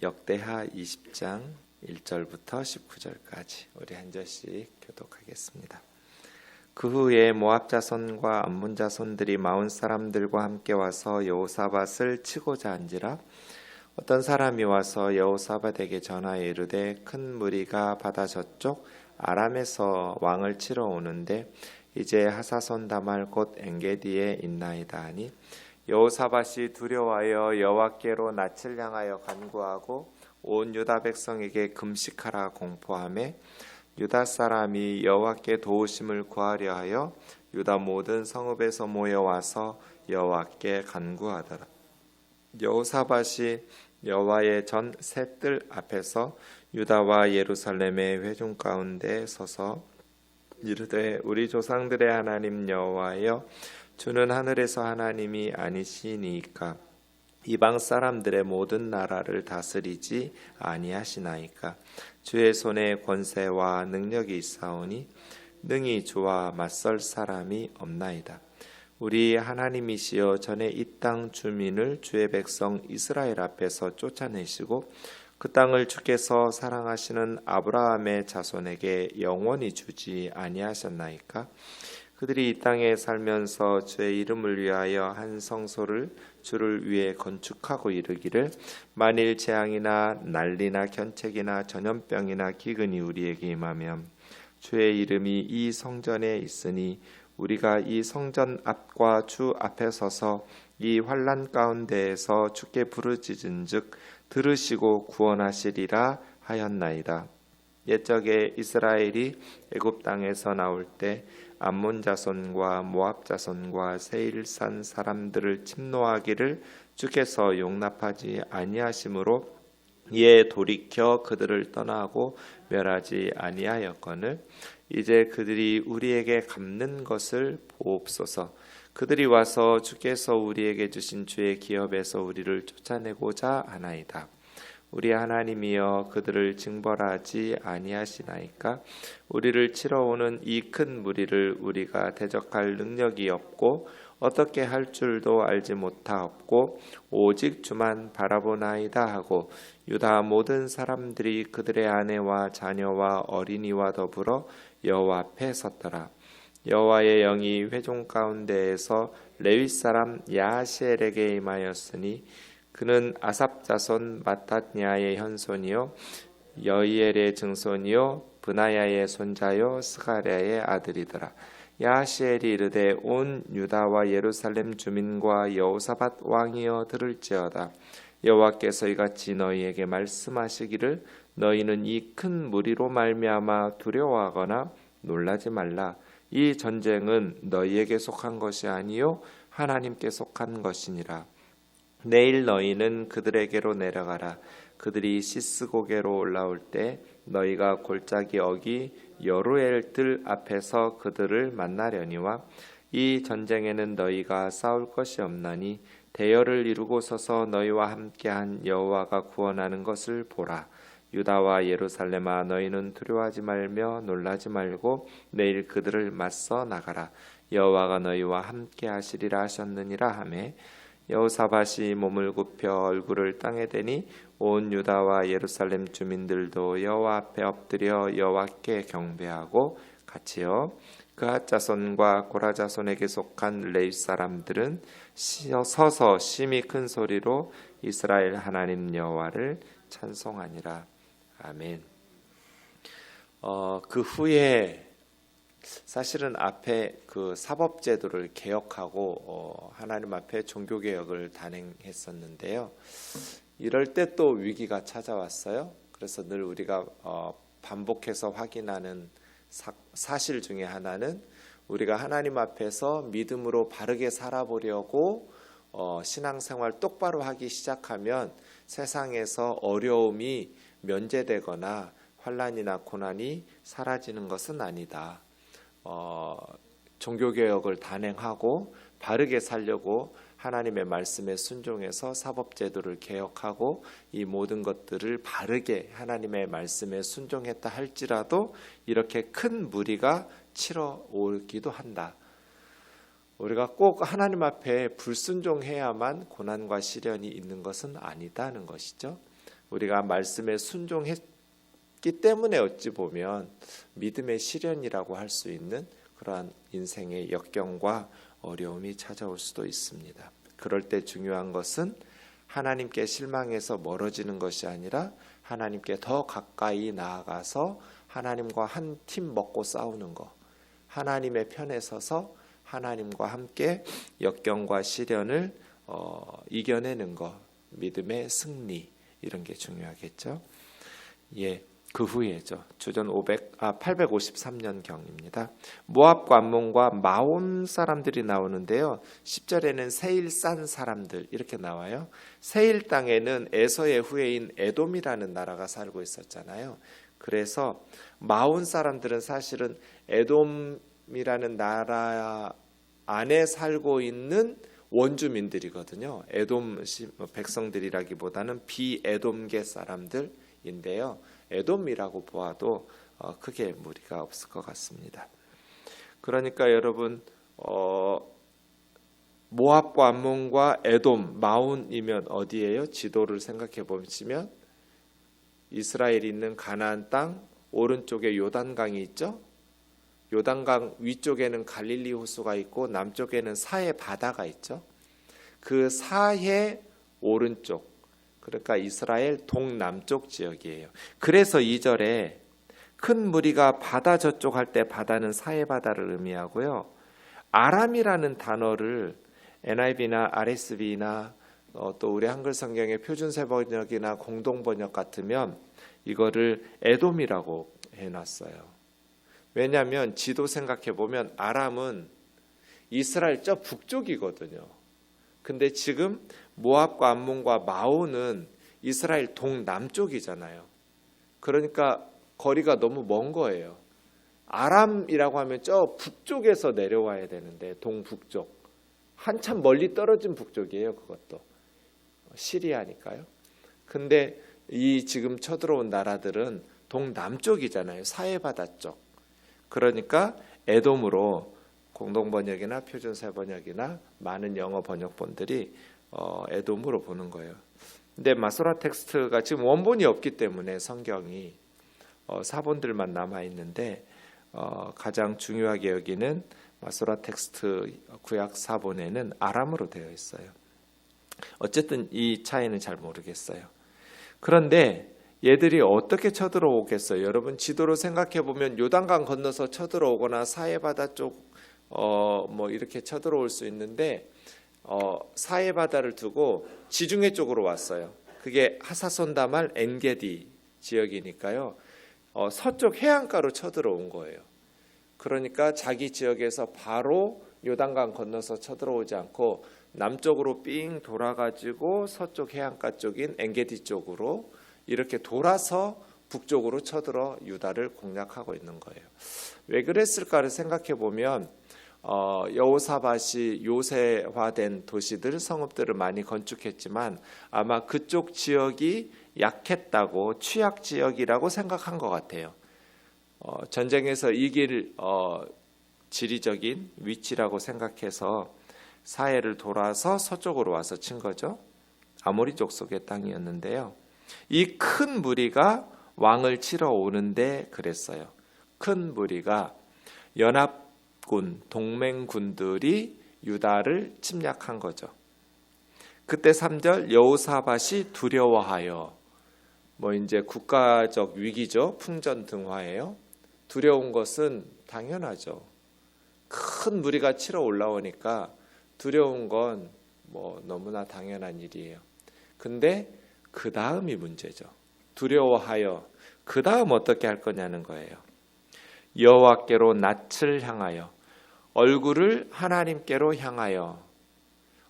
역대하 20장 1절부터 19절까지 우리 한 절씩 교독하겠습니다. 그 후에 모압 자손과 암몬 자손들이 마온 사람들과 함께 와서 여호사밧을 치고자 한지라. 어떤 사람이 와서 여호사밧에게 전하여 이르되 큰 무리가 바다 저쪽 아람에서 왕을 치러 오는데 이제 하사손 다말 곧 엔게디에 있나이다 하니, 여호사밧이 두려워하여 여호와께로 낯을 향하여 간구하고 온 유다 백성에게 금식하라 공포하며, 유다 사람이 여호와께 도우심을 구하려 하여 유다 모든 성읍에서 모여와서 여호와께 간구하더라. 여호사밧이 여호와의 전 새 뜰 앞에서 유다와 예루살렘의 회중 가운데 서서 이르되, 우리 조상들의 하나님 여호와여, 주는 하늘에서 하나님이 아니시니까 이방 사람들의 모든 나라를 다스리지 아니하시나이까. 주의 손에 권세와 능력이 있사오니 능히 주와 맞설 사람이 없나이다. 우리 하나님이시여, 전에 이 땅 주민을 주의 백성 이스라엘 앞에서 쫓아내시고 그 땅을 주께서 사랑하시는 아브라함의 자손에게 영원히 주지 아니하셨나이까. 그들이 이 땅에 살면서 주의 이름을 위하여 한 성소를 주를 위해 건축하고 이르기를, 만일 재앙이나 난리나 견책이나 전염병이나 기근이 우리에게 임하면 주의 이름이 이 성전에 있으니 우리가 이 성전 앞과 주 앞에 서서 이 환난 가운데에서 주께 부르짖은즉 들으시고 구원하시리라 하였나이다. 옛적에 이스라엘이 애굽 땅에서 나올 때 암몬 자손과 모압 자손과 세일산 사람들을 침노하기를 주께서 용납하지 아니하심으로 이에 돌이켜 그들을 떠나고 멸하지 아니하였거늘, 이제 그들이 우리에게 갚는 것을 보옵소서. 그들이 와서 주께서 우리에게 주신 주의 기업에서 우리를 쫓아내고자 하나이다. 우리 하나님이여, 그들을 징벌하지 아니하시나이까. 우리를 치러 오는 이 큰 무리를 우리가 대적할 능력이 없고 어떻게 할 줄도 알지 못하옵고 오직 주만 바라보나이다 하고, 유다 모든 사람들이 그들의 아내와 자녀와 어린이와 더불어 여호와 앞에 섰더라. 여호와의 영이 회중 가운데에서 레위 사람 야하시엘에게 임하였으니 그는 아삽 자손 마탓냐의 현손이요 여이엘의 증손이요 브나야의 손자요 스가랴의 아들이더라. 야하시엘이 이르되, 온 유다와 예루살렘 주민과 여호사밧 왕이여 들을지어다. 여호와께서 이같이 너희에게 말씀하시기를, 너희는 이 큰 무리로 말미암아 두려워하거나 놀라지 말라. 이 전쟁은 너희에게 속한 것이 아니요 하나님께 속한 것이니라. 내일 너희는 그들에게로 내려가라. 그들이 시스고게로 올라올 때 너희가 골짜기 어기 여루엘 들 앞에서 그들을 만나려니와, 이 전쟁에는 너희가 싸울 것이 없나니 대열을 이루고 서서 너희와 함께한 여호와가 구원하는 것을 보라. 유다와 예루살렘아, 너희는 두려워하지 말며 놀라지 말고 내일 그들을 맞서 나가라. 여호와가 너희와 함께 하시리라 하셨느니라 하매, 여호사밧이 몸을 굽혀 얼굴을 땅에 대니 온 유다와 예루살렘 주민들도 여호와 앞에 엎드려 여호와께 경배하고 같이요 그앗 자손과 고라 자손에게 속한 레위 사람들은 서서 심히 큰 소리로 이스라엘 하나님 여호와를 찬송하니라. 아멘. 그 후에 사실은 앞에 그 사법제도를 개혁하고 하나님 앞에 종교개혁을 단행했었는데요. 이럴 때 또 위기가 찾아왔어요. 그래서 늘 우리가 반복해서 확인하는 사실 중에 하나는, 우리가 하나님 앞에서 믿음으로 바르게 살아보려고 신앙생활 똑바로 하기 시작하면 세상에서 어려움이 면제되거나 환난이나 고난이 사라지는 것은 아니다. 종교개혁을 단행하고 바르게 살려고 하나님의 말씀에 순종해서 사법제도를 개혁하고 이 모든 것들을 바르게 하나님의 말씀에 순종했다 할지라도 이렇게 큰 무리가 치러 오기도 한다. 우리가 꼭 하나님 앞에 불순종해야만 고난과 시련이 있는 것은 아니다는 것이죠. 우리가 말씀에 순종했기 때문에 어찌 보면 믿음의 시련이라고 할 수 있는 그러한 인생의 역경과 어려움이 찾아올 수도 있습니다. 그럴 때 중요한 것은 하나님께 실망해서 멀어지는 것이 아니라 하나님께 더 가까이 나아가서 하나님과 한 팀 먹고 싸우는 것, 하나님의 편에 서서 하나님과 함께 역경과 시련을 이겨내는 것, 믿음의 승리, 이런 게 중요하겠죠. 예, 그 후에죠. 주전 853년 경입니다. 모압과 암몬과 마온 사람들이 나오는데요. 10절에는 세일 산 사람들 이렇게 나와요. 세일 땅에는 에서의 후예인 에돔이라는 나라가 살고 있었잖아요. 그래서 마온 사람들은 사실은 에돔이라는 나라 안에 살고 있는 원주민들이거든요. 에돔 백성들이라기보다는 비에돔계 사람들인데요. 에돔이라고 보아도 크게 무리가 없을 것 같습니다. 그러니까 여러분 모압과 암몬과 에돔, 마온이면 어디예요? 지도를 생각해 보시면 이스라엘이 있는 가나안 땅 오른쪽에 요단강이 있죠. 요단강 위쪽에는 갈릴리 호수가 있고 남쪽에는 사해 바다가 있죠. 그 사해 오른쪽, 그러니까 이스라엘 동남쪽 지역이에요. 그래서 2절에 큰 무리가 바다 저쪽 할 때 바다는 사해 바다를 의미하고요. 아람이라는 단어를 NIV나 RSV나 또 우리 한글 성경의 표준세 번역이나 공동 번역 같으면 이거를 에돔이라고 해놨어요. 왜냐하면 지도 생각해 보면 아람은 이스라엘 저 북쪽이거든요. 근데 지금 모압과 암몬과 마온은 이스라엘 동남쪽이잖아요. 그러니까 거리가 너무 먼 거예요. 아람이라고 하면 저 북쪽에서 내려와야 되는데 동북쪽. 한참 멀리 떨어진 북쪽이에요. 그것도. 시리아니까요. 근데 이 지금 쳐들어온 나라들은 동남쪽이잖아요. 사해바다 쪽. 그러니까 에돔으로 공동번역이나 표준세 번역이나 많은 영어 번역본들이 에돔으로 보는 거예요. 근데 마소라 텍스트가 지금 원본이 없기 때문에 성경이 사본들만 남아 있는데 가장 중요하게 여기는 마소라 텍스트 구약 사본에는 아람으로 되어 있어요. 어쨌든 이 차이는 잘 모르겠어요. 그런데 얘들이 어떻게 쳐들어오겠어요? 여러분 지도로 생각해 보면 요단강 건너서 쳐들어오거나 사해바다 쪽 뭐 이렇게 쳐들어올 수 있는데 사해바다를 두고 지중해 쪽으로 왔어요. 그게 하사손다말 엔게디 지역이니까요. 서쪽 해안가로 쳐들어온 거예요. 그러니까 자기 지역에서 바로 요단강 건너서 쳐들어오지 않고 남쪽으로 삥 돌아가지고 서쪽 해안가 쪽인 엔게디 쪽으로 이렇게 돌아서 북쪽으로 쳐들어 유다를 공략하고 있는 거예요. 왜 그랬을까를 생각해 보면 여호사밧이 요새화된 도시들, 성읍들을 많이 건축했지만 아마 그쪽 지역이 약했다고, 취약 지역이라고 생각한 것 같아요. 전쟁에서 이길 지리적인 위치라고 생각해서 사해를 돌아서 서쪽으로 와서 친 거죠. 아모리 족속의 땅이었는데요. 이 큰 무리가 왕을 치러 오는데 그랬어요. 큰 무리가 연합군, 동맹군들이 유다를 침략한 거죠. 그때 3절 여호사밧이 두려워하여, 뭐 이제 국가적 위기죠. 풍전등화예요. 두려운 것은 당연하죠. 큰 무리가 치러 올라오니까 두려운 건 뭐 너무나 당연한 일이에요. 근데 그 다음이 문제죠. 두려워하여 그 다음 어떻게 할 거냐는 거예요. 여호와께로 낯을 향하여, 얼굴을 하나님께로 향하여.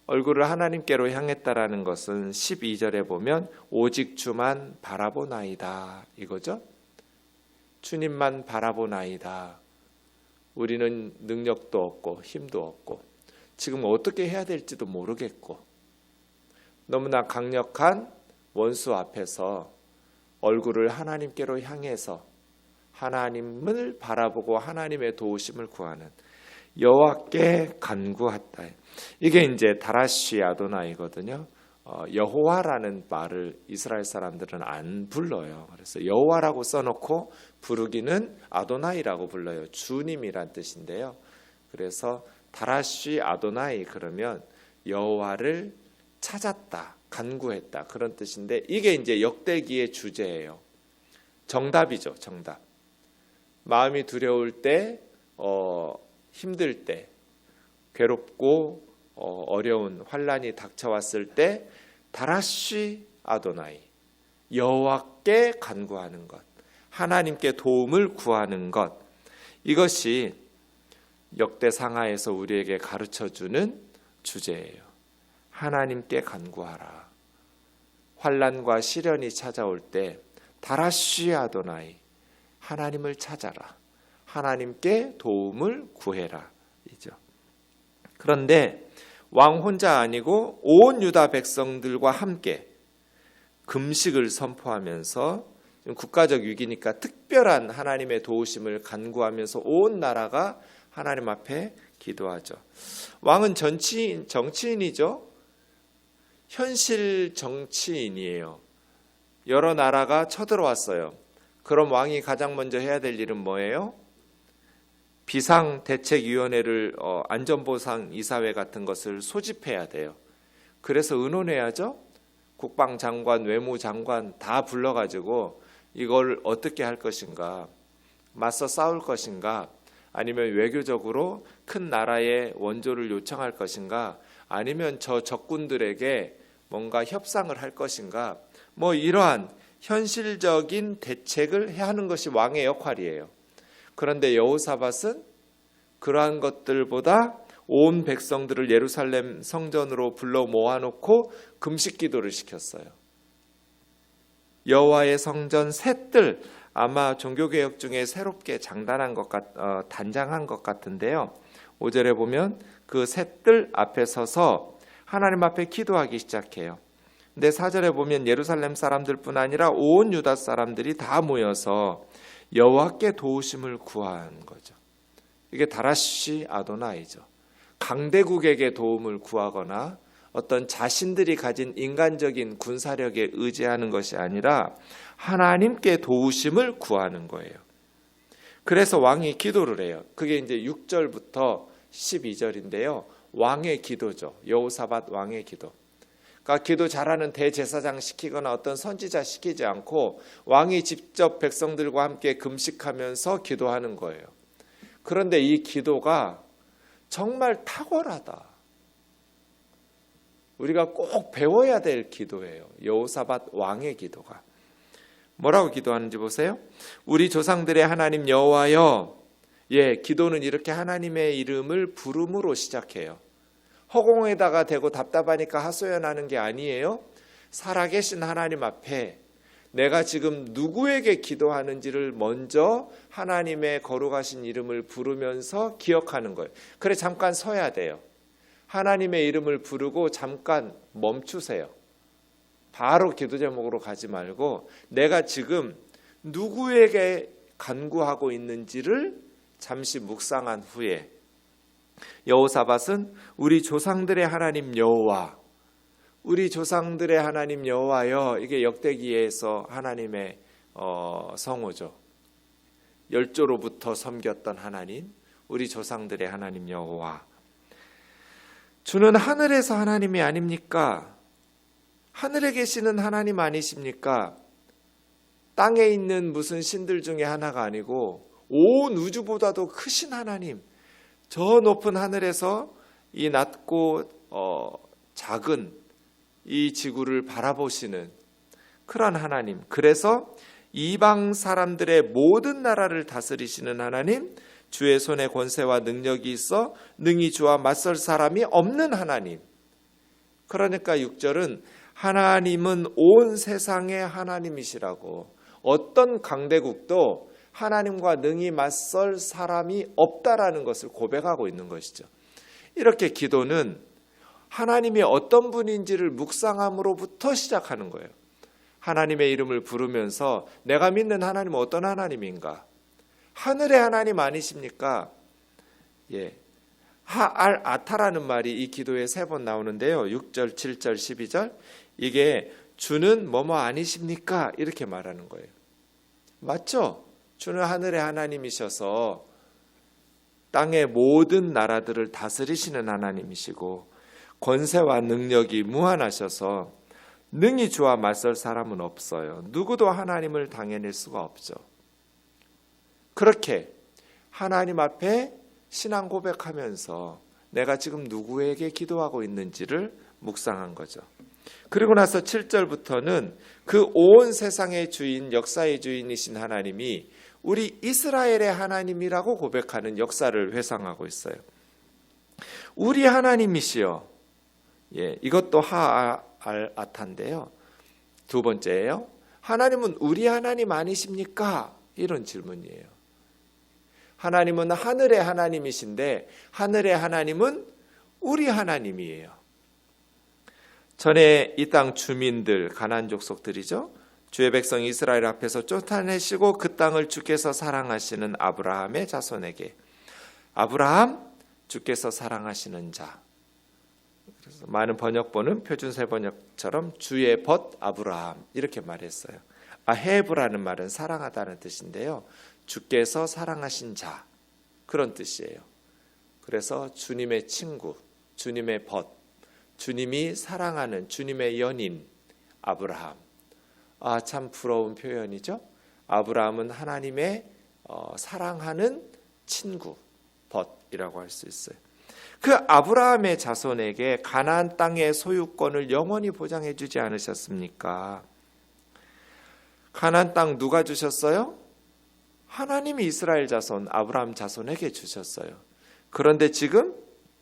얼굴을 하나님께로 향했다라는 것은 12절에 보면 오직 주만 바라보나이다 이거죠. 주님만 바라보나이다. 우리는 능력도 없고 힘도 없고 지금 어떻게 해야 될지도 모르겠고 너무나 강력한 원수 앞에서 얼굴을 하나님께로 향해서 하나님을 바라보고 하나님의 도우심을 구하는, 여호와께 간구하다. 이게 이제 다라시 아도나이거든요. 여호와라는 말을 이스라엘 사람들은 안 불러요. 그래서 여호와라고 써놓고 부르기는 아도나이라고 불러요. 주님이란 뜻인데요. 그래서 다라쉬 아도나이 그러면 여호와를 찾았다, 간구했다 그런 뜻인데 이게 이제 역대기의 주제예요. 정답이죠, 정답. 마음이 두려울 때, 힘들 때, 괴롭고 어려운 환란이 닥쳐왔을 때 다라쉬 아도나이 여호와께 간구하는 것, 하나님께 도움을 구하는 것, 이것이 역대상하에서 우리에게 가르쳐주는 주제예요. 하나님께 간구하라. 환란과 시련이 찾아올 때 다라쉬 아도나이 하나님을 찾아라. 하나님께 도움을 구해라 이죠. 그런데 왕 혼자 아니고 온 유다 백성들과 함께 금식을 선포하면서 국가적 위기니까 특별한 하나님의 도우심을 간구하면서 온 나라가 하나님 앞에 기도하죠. 왕은 정치인이죠. 현실 정치인이에요. 여러 나라가 쳐들어왔어요. 그럼 왕이 가장 먼저 해야 될 일은 뭐예요? 비상대책위원회를 안전보상이사회 같은 것을 소집해야 돼요. 그래서 의논해야죠. 국방장관, 외무장관 다 불러가지고 이걸 어떻게 할 것인가, 맞서 싸울 것인가, 아니면 외교적으로 큰 나라의 원조를 요청할 것인가, 아니면 저 적군들에게 뭔가 협상을 할 것인가, 뭐 이러한 현실적인 대책을 해야 하는 것이 왕의 역할이에요. 그런데 여호사밧은 그러한 것들보다 온 백성들을 예루살렘 성전으로 불러 모아놓고 금식 기도를 시켰어요. 여호와의 성전 새 뜰, 아마 종교개혁 중에 새롭게 단장한 것 같은데요. 5절에 보면 그 새 뜰 앞에 서서 하나님 앞에 기도하기 시작해요. 근데 4절에 보면 예루살렘 사람들뿐 아니라 온 유다 사람들이 다 모여서 여호와께 도우심을 구한 거죠. 이게 다라쉬 아도나이죠. 강대국에게 도움을 구하거나 어떤 자신들이 가진 인간적인 군사력에 의지하는 것이 아니라 하나님께 도우심을 구하는 거예요. 그래서 왕이 기도를 해요. 그게 이제 6절부터 12절인데요. 왕의 기도죠. 여호사밧 왕의 기도. 그러니까 기도 잘하는 대제사장 시키거나 어떤 선지자 시키지 않고 왕이 직접 백성들과 함께 금식하면서 기도하는 거예요. 그런데 이 기도가 정말 탁월하다. 우리가 꼭 배워야 될 기도예요. 여호사밧 왕의 기도가. 뭐라고 기도하는지 보세요. 우리 조상들의 하나님 여호와여. 기도는 이렇게 하나님의 이름을 부름으로 시작해요. 허공에다가 대고 답답하니까 하소연하는 게 아니에요. 살아계신 하나님 앞에 내가 지금 누구에게 기도하는지를 먼저 하나님의 거룩하신 이름을 부르면서 기억하는 거예요. 그래 잠깐 서야 돼요. 하나님의 이름을 부르고 잠깐 멈추세요. 바로 기도 제목으로 가지 말고 내가 지금 누구에게 간구하고 있는지를 잠시 묵상한 후에 여호사밧은 우리 조상들의 하나님 여호와, 우리 조상들의 하나님 여호와여, 이게 역대기에서 하나님의 성호죠. 열조로부터 섬겼던 하나님, 우리 조상들의 하나님 여호와. 주는 하늘에서 하나님이 아닙니까? 하늘에 계시는 하나님 아니십니까? 땅에 있는 무슨 신들 중에 하나가 아니고 온 우주보다도 크신 하나님, 저 높은 하늘에서 이 낮고 작은 이 지구를 바라보시는 그런 하나님, 그래서 이방 사람들의 모든 나라를 다스리시는 하나님, 주의 손에 권세와 능력이 있어 능히 주와 맞설 사람이 없는 하나님. 그러니까 6절은 하나님은 온 세상의 하나님이시라고, 어떤 강대국도 하나님과 능히 맞설 사람이 없다라는 것을 고백하고 있는 것이죠. 이렇게 기도는 하나님이 어떤 분인지를 묵상함으로부터 시작하는 거예요. 하나님의 이름을 부르면서 내가 믿는 하나님은 어떤 하나님인가? 하늘의 하나님 아니십니까? 하알 아타라는 말이 이 기도에 3번 나오는데요. 6절, 7절, 12절. 이게 주는 뭐뭐 아니십니까? 이렇게 말하는 거예요. 맞죠? 주는 하늘의 하나님이셔서 땅의 모든 나라들을 다스리시는 하나님이시고 권세와 능력이 무한하셔서 능히 주와 맞설 사람은 없어요. 누구도 하나님을 당해낼 수가 없죠. 그렇게 하나님 앞에 신앙 고백하면서 내가 지금 누구에게 기도하고 있는지를 묵상한 거죠. 그리고 나서 7절부터는 그 온 세상의 주인, 역사의 주인이신 하나님이 우리 이스라엘의 하나님이라고 고백하는 역사를 회상하고 있어요. 우리 하나님이시여. 이것도 하알아타인데요. 두 번째예요. 하나님은 우리 하나님 아니십니까? 이런 질문이에요. 하나님은 하늘의 하나님이신데 하늘의 하나님은 우리 하나님이에요. 전에 이 땅 주민들, 가나안 족속들이죠. 주의 백성 이스라엘 앞에서 쫓아내시고 그 땅을 주께서 사랑하시는 아브라함의 자손에게 아브라함, 주께서 사랑하시는 자. 그래서 많은 번역본은 표준세 번역처럼 주의 벗 아브라함 이렇게 말했어요. 아헤브라는 말은 사랑하다는 뜻인데요. 주께서 사랑하신 자 그런 뜻이에요. 그래서 주님의 친구, 주님의 벗, 주님이 사랑하는 주님의 연인 아브라함. 참 부러운 표현이죠. 아브라함은 하나님의 사랑하는 친구, 벗이라고 할 수 있어요. 그 아브라함의 자손에게 가나안 땅의 소유권을 영원히 보장해 주지 않으셨습니까? 가나안 땅 누가 주셨어요? 하나님이 이스라엘 자손, 아브라함 자손에게 주셨어요. 그런데 지금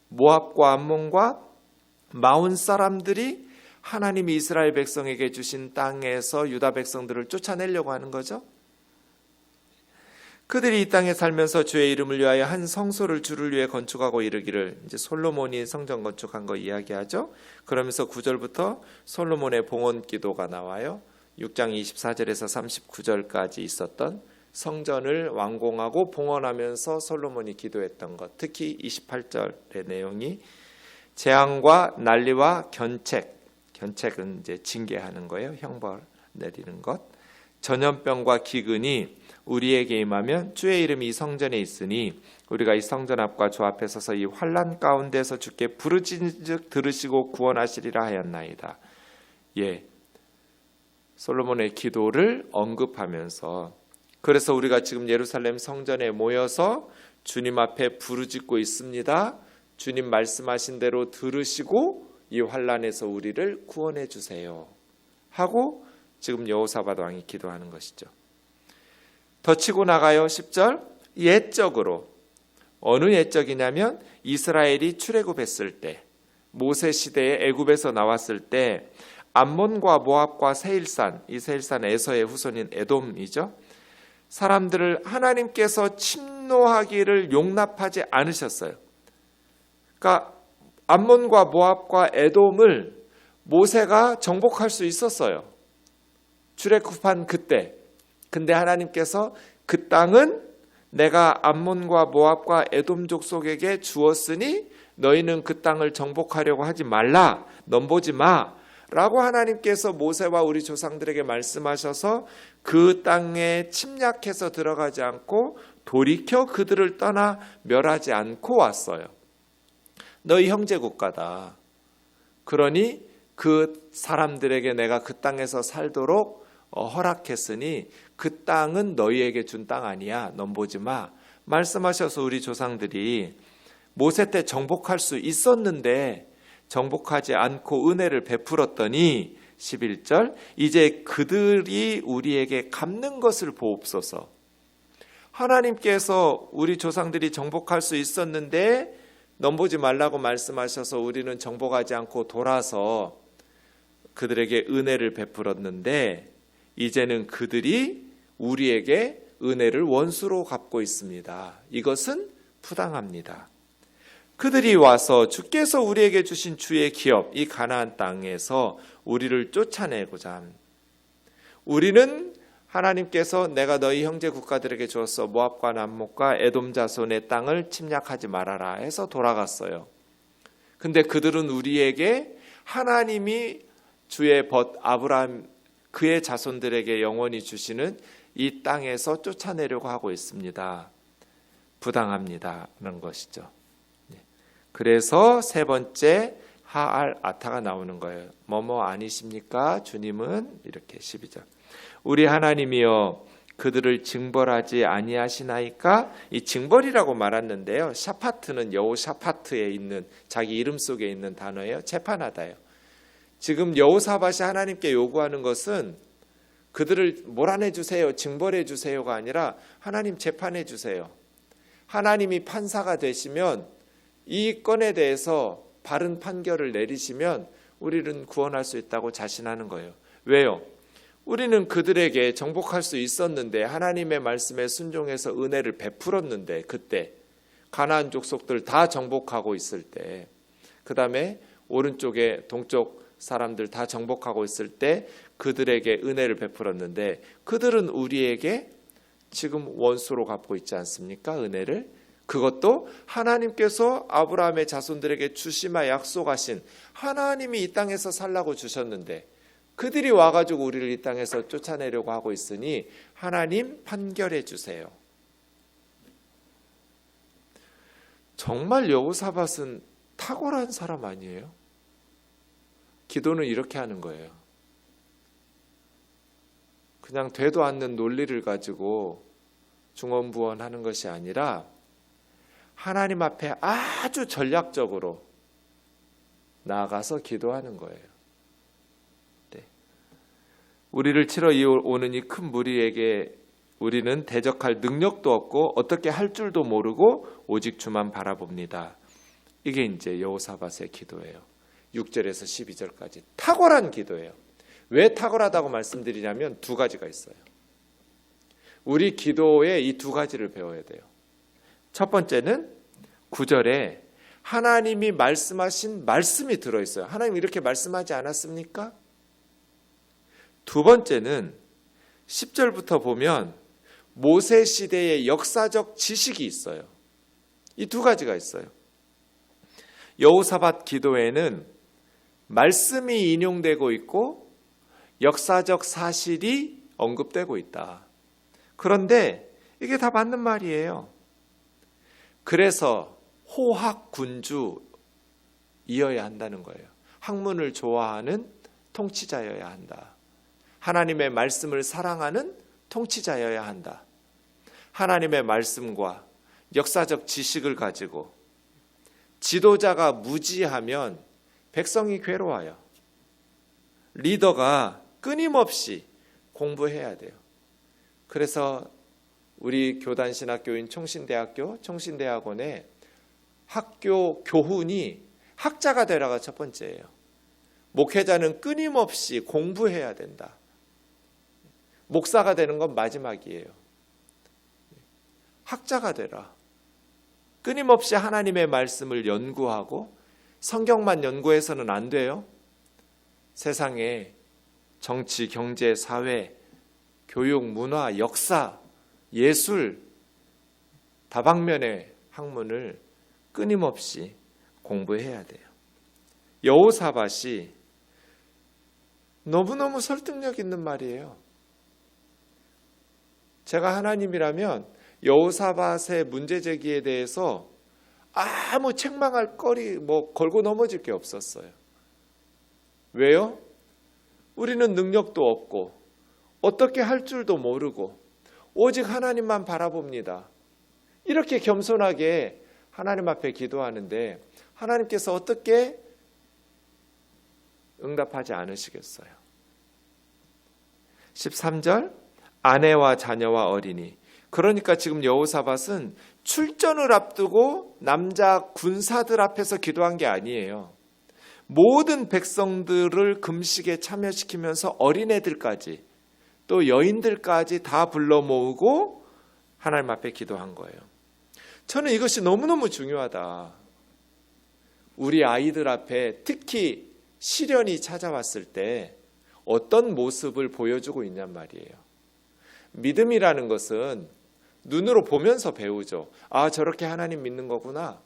모압과 암몬과 마온 사람들이 하나님이 이스라엘 백성에게 주신 땅에서 유다 백성들을 쫓아내려고 하는 거죠. 그들이 이 땅에 살면서 주의 이름을 위하여 한 성소를 주를 위해 건축하고 이르기를, 이제 솔로몬이 성전 건축한 거 이야기하죠. 그러면서 9절부터 솔로몬의 봉헌 기도가 나와요. 6장 24절에서 39절까지 있었던 성전을 완공하고 봉헌하면서 솔로몬이 기도했던 것, 특히 28절의 내용이 재앙과 난리와 견책은 이제 징계하는 거예요. 형벌 내리는 것. 전염병과 기근이 우리에게 임하면 주의 이름이 이 성전에 있으니 우리가 이 성전 앞과 주 앞에 서서 이 환난 가운데서 주께 부르짖은즉 들으시고 구원하시리라 하였나이다. 솔로몬의 기도를 언급하면서, 그래서 우리가 지금 예루살렘 성전에 모여서 주님 앞에 부르짖고 있습니다. 주님 말씀하신 대로 들으시고 이 환난에서 우리를 구원해 주세요 하고 지금 여호사밧 왕이 기도하는 것이죠. 더 치고 나가요. 10절. 옛적으로, 어느 옛적이냐면 이스라엘이 출애굽했을 때, 모세 시대에 애굽에서 나왔을 때 암몬과 모압과 세일산, 이 세일산 에서의 후손인 에돔이죠. 사람들을 하나님께서 침노하기를 용납하지 않으셨어요. 그러니까 암몬과 모압과 에돔을 모세가 정복할 수 있었어요. 출애굽한 그때. 근데 하나님께서 그 땅은 내가 암몬과 모압과 에돔 족속에게 주었으니 너희는 그 땅을 정복하려고 하지 말라, 넘보지 마 라고 하나님께서 모세와 우리 조상들에게 말씀하셔서 그 땅에 침략해서 들어가지 않고 돌이켜 그들을 떠나 멸하지 않고 왔어요. 너희 형제 국가다. 그러니 그 사람들에게 내가 그 땅에서 살도록 허락했으니 그 땅은 너희에게 준 땅 아니야. 넘보지 마. 말씀하셔서 우리 조상들이 모세 때 정복할 수 있었는데 정복하지 않고 은혜를 베풀었더니 11절 이제 그들이 우리에게 갚는 것을 보옵소서. 하나님께서 우리 조상들이 정복할 수 있었는데 넘보지 말라고 말씀하셔서 우리는 정복하지 않고 돌아서 그들에게 은혜를 베풀었는데 이제는 그들이 우리에게 은혜를 원수로 갚고 있습니다. 이것은 부당합니다. 그들이 와서 주께서 우리에게 주신 주의 기업, 이 가나안 땅에서 우리를 쫓아내고자 합니다. 우리는 하나님께서 내가 너희 형제 국가들에게 주었어 모압과 남목과 에돔 자손의 땅을 침략하지 말아라 해서 돌아갔어요. 근데 그들은 우리에게 하나님이 주의 벗 아브라함 그의 자손들에게 영원히 주시는 이 땅에서 쫓아내려고 하고 있습니다. 부당합니다라는 것이죠. 그래서 세 번째 하알 아타가 나오는 거예요. 뭐뭐 아니십니까? 주님은 이렇게 12절 우리 하나님이여 그들을 징벌하지 아니하시나이까? 이 징벌이라고 말했는데요. 샤파트는 여호샤파트에 있는 자기 이름 속에 있는 단어예요. 재판하다요. 지금 여호사밧이 하나님께 요구하는 것은 그들을 몰아내 주세요, 징벌해 주세요가 아니라 하나님 재판해 주세요. 하나님이 판사가 되시면 이 건에 대해서 바른 판결을 내리시면 우리는 구원할 수 있다고 자신하는 거예요. 왜요? 우리는 그들에게 정복할 수 있었는데 하나님의 말씀에 순종해서 은혜를 베풀었는데 그때 가나안 족속들 다 정복하고 있을 때 그 다음에 오른쪽에 동쪽 사람들 다 정복하고 있을 때 그들에게 은혜를 베풀었는데 그들은 우리에게 지금 원수로 갚고 있지 않습니까? 은혜를. 그것도 하나님께서 아브라함의 자손들에게 주시마 약속하신 하나님이 이 땅에서 살라고 주셨는데 그들이 와가지고 우리를 이 땅에서 쫓아내려고 하고 있으니 하나님 판결해 주세요. 정말 여호사밧은 탁월한 사람 아니에요? 기도는 이렇게 하는 거예요. 그냥 되도 않는 논리를 가지고 중언부언하는 것이 아니라 하나님 앞에 아주 전략적으로 나아가서 기도하는 거예요. 네. 우리를 치러 오는 이 큰 무리에게 우리는 대적할 능력도 없고 어떻게 할 줄도 모르고 오직 주만 바라봅니다. 이게 이제 여호사밧의 기도예요. 6절에서 12절까지 탁월한 기도예요. 왜 탁월하다고 말씀드리냐면 두 가지가 있어요. 우리 기도에 이 두 가지를 배워야 돼요. 첫 번째는 9절에 하나님이 말씀하신 말씀이 들어있어요. 하나님 이렇게 말씀하지 않았습니까? 두 번째는 10절부터 보면 모세 시대의 역사적 지식이 있어요. 이 두 가지가 있어요. 여호사밧 기도에는 말씀이 인용되고 있고 역사적 사실이 언급되고 있다. 그런데 이게 다 맞는 말이에요. 그래서 호학군주이어야 한다는 거예요. 학문을 좋아하는 통치자여야 한다. 하나님의 말씀을 사랑하는 통치자여야 한다. 하나님의 말씀과 역사적 지식을 가지고 지도자가 무지하면 백성이 괴로워요. 리더가 끊임없이 공부해야 돼요. 그래서 우리 교단신학교인 총신대학교, 총신대학원에 학교 교훈이 학자가 되라가 첫 번째예요. 목회자는 끊임없이 공부해야 된다. 목사가 되는 건 마지막이에요. 학자가 되라. 끊임없이 하나님의 말씀을 연구하고 성경만 연구해서는 안 돼요. 세상에 정치, 경제, 사회, 교육, 문화, 역사, 예술 다방면의 학문을 끊임없이 공부해야 돼요. 여호사밧이 너무너무 설득력 있는 말이에요. 제가 하나님이라면 여호사밧의 문제 제기에 대해서 아무 책망할 거리 걸고 넘어질 게 없었어요. 왜요? 우리는 능력도 없고 어떻게 할 줄도 모르고 오직 하나님만 바라봅니다. 이렇게 겸손하게 하나님 앞에 기도하는데 하나님께서 어떻게 응답하지 않으시겠어요? 13절 아내와 자녀와 어린이. 그러니까 지금 여호사밧은 출전을 앞두고 남자 군사들 앞에서 기도한 게 아니에요. 모든 백성들을 금식에 참여시키면서 어린애들까지 또 여인들까지 다 불러 모으고 하나님 앞에 기도한 거예요. 저는 이것이 너무너무 중요하다. 우리 아이들 앞에 특히 시련이 찾아왔을 때 어떤 모습을 보여주고 있냔 말이에요. 믿음이라는 것은 눈으로 보면서 배우죠. 아, 저렇게 하나님 믿는 거구나.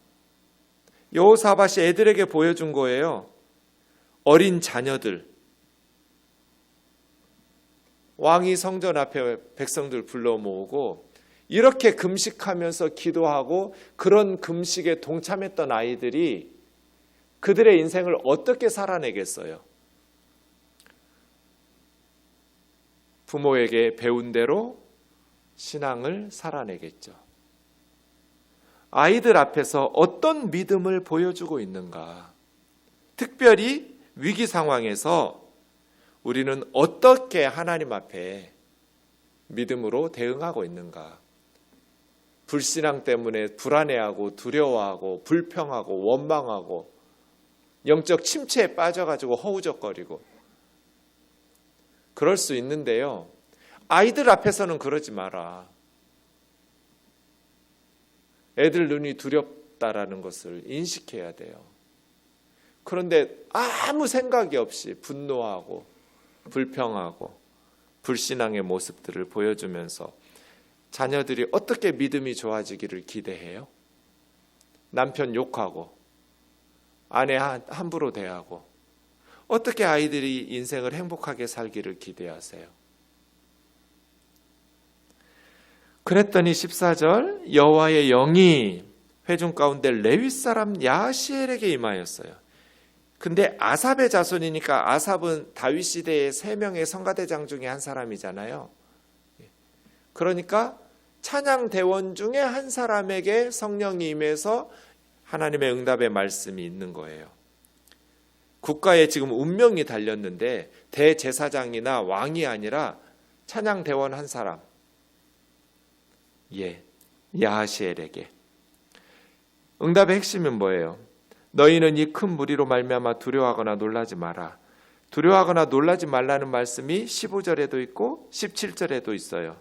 여호사밧이 애들에게 보여준 거예요. 어린 자녀들, 왕이 성전 앞에 백성들 불러 모으고 이렇게 금식하면서 기도하고 그런 금식에 동참했던 아이들이 그들의 인생을 어떻게 살아내겠어요? 부모에게 배운 대로 신앙을 살아내겠죠. 아이들 앞에서 어떤 믿음을 보여주고 있는가? 특별히 위기 상황에서 우리는 어떻게 하나님 앞에 믿음으로 대응하고 있는가? 불신앙 때문에 불안해하고 두려워하고 불평하고 원망하고 영적 침체에 빠져가지고 허우적거리고 그럴 수 있는데요. 아이들 앞에서는 그러지 마라. 애들 눈이 두렵다라는 것을 인식해야 돼요. 그런데 아무 생각이 없이 분노하고 불평하고 불신앙의 모습들을 보여주면서 자녀들이 어떻게 믿음이 좋아지기를 기대해요? 남편 욕하고 아내 함부로 대하고 어떻게 아이들이 인생을 행복하게 살기를 기대하세요? 그랬더니 14절 여호와의 영이 회중 가운데 레위 사람 야하시엘에게 임하였어요. 근데 아삽의 자손이니까 아삽은 다윗 시대의 3명의 성가대장 중에 한 사람이잖아요. 그러니까 찬양 대원 중에 한 사람에게 성령이 임해서 하나님의 응답의 말씀이 있는 거예요. 국가에 지금 운명이 달렸는데 대제사장이나 왕이 아니라 찬양 대원 한 사람, 야하시엘에게. 응답의 핵심은 뭐예요? 너희는 이 큰 무리로 말미암아 두려워하거나 놀라지 마라. 두려워하거나 놀라지 말라는 말씀이 15절에도 있고 17절에도 있어요.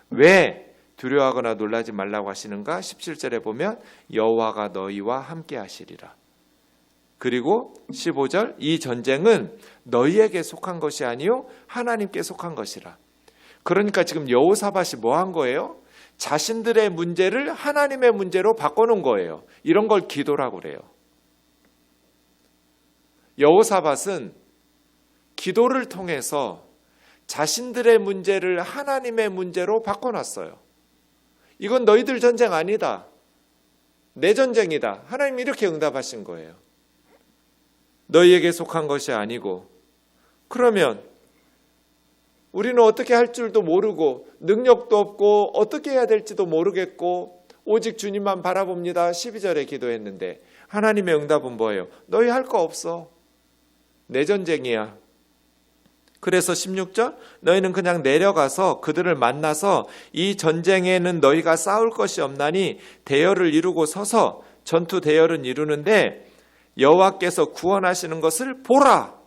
왜 두려워하거나 놀라지 말라고 하시는가? 17절에 보면 여호와가 너희와 함께 하시리라. 그리고 15절 이 전쟁은 너희에게 속한 것이 아니요 하나님께 속한 것이라. 그러니까 지금 여호사밧이 뭐 한 거예요? 자신들의 문제를 하나님의 문제로 바꿔놓은 거예요. 이런 걸 기도라고 그래요. 여호사밧은 기도를 통해서 자신들의 문제를 하나님의 문제로 바꿔놨어요. 이건 너희들 전쟁 아니다. 내 전쟁이다. 하나님 이렇게 응답하신 거예요. 너희에게 속한 것이 아니고. 그러면 우리는 어떻게 할 줄도 모르고 능력도 없고 어떻게 해야 될지도 모르겠고 오직 주님만 바라봅니다. 12절에 기도했는데 하나님의 응답은 뭐예요? 너희 할 거 없어. 내 전쟁이야. 그래서 16절 너희는 그냥 내려가서 그들을 만나서 이 전쟁에는 너희가 싸울 것이 없나니 대열을 이루고 서서 전투 대열은 이루는데 여호와께서 구원하시는 것을 보라.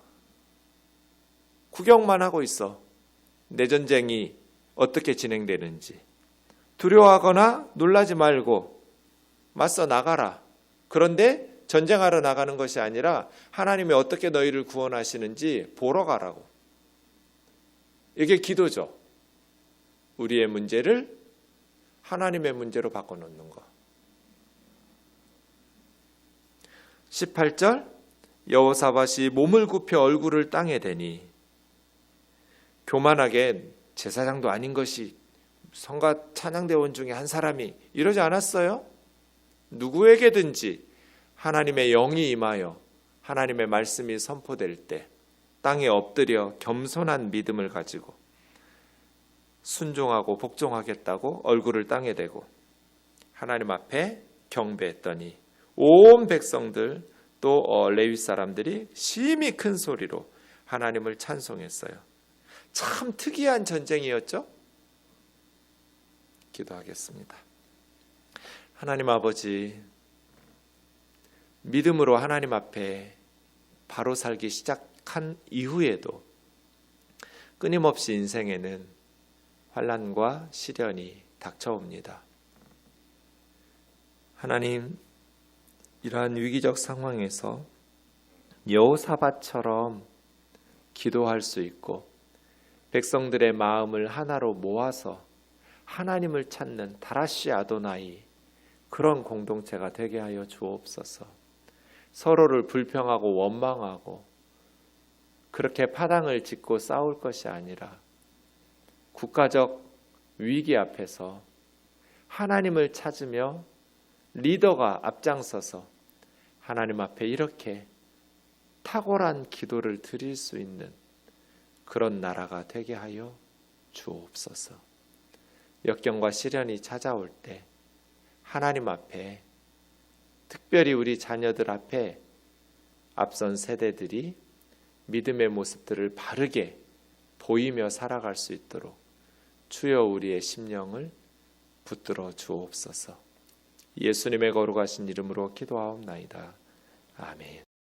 구경만 하고 있어. 내 전쟁이 어떻게 진행되는지. 두려워하거나 놀라지 말고 맞서 나가라. 그런데 전쟁하러 나가는 것이 아니라 하나님이 어떻게 너희를 구원하시는지 보러 가라고. 이게 기도죠. 우리의 문제를 하나님의 문제로 바꿔놓는 거. 18절 여호사밧이 몸을 굽혀 얼굴을 땅에 대니 교만하게 제사장도 아닌 것이 성가 찬양대원 중에 한 사람이 이러지 않았어요? 누구에게든지 하나님의 영이 임하여 하나님의 말씀이 선포될 때 땅에 엎드려 겸손한 믿음을 가지고 순종하고 복종하겠다고 얼굴을 땅에 대고 하나님 앞에 경배했더니 온 백성들 또 레위 사람들이 심히 큰 소리로 하나님을 찬송했어요. 참 특이한 전쟁이었죠? 기도하겠습니다. 하나님 아버지, 믿음으로 하나님 앞에 바로 살기 시작한 이후에도 끊임없이 인생에는 환난과 시련이 닥쳐옵니다. 하나님, 이러한 위기적 상황에서 여호사밧처럼 기도할 수 있고 백성들의 마음을 하나로 모아서 하나님을 찾는 다라시 아도나이, 그런 공동체가 되게 하여 주옵소서. 서로를 불평하고 원망하고 그렇게 파당을 짓고 싸울 것이 아니라 국가적 위기 앞에서 하나님을 찾으며 리더가 앞장서서 하나님 앞에 이렇게 탁월한 기도를 드릴 수 있는 그런 나라가 되게 하여 주옵소서. 역경과 시련이 찾아올 때 하나님 앞에, 특별히 우리 자녀들 앞에 앞선 세대들이 믿음의 모습들을 바르게 보이며 살아갈 수 있도록 주여 우리의 심령을 붙들어 주옵소서. 예수님의 거룩하신 이름으로 기도하옵나이다. 아멘.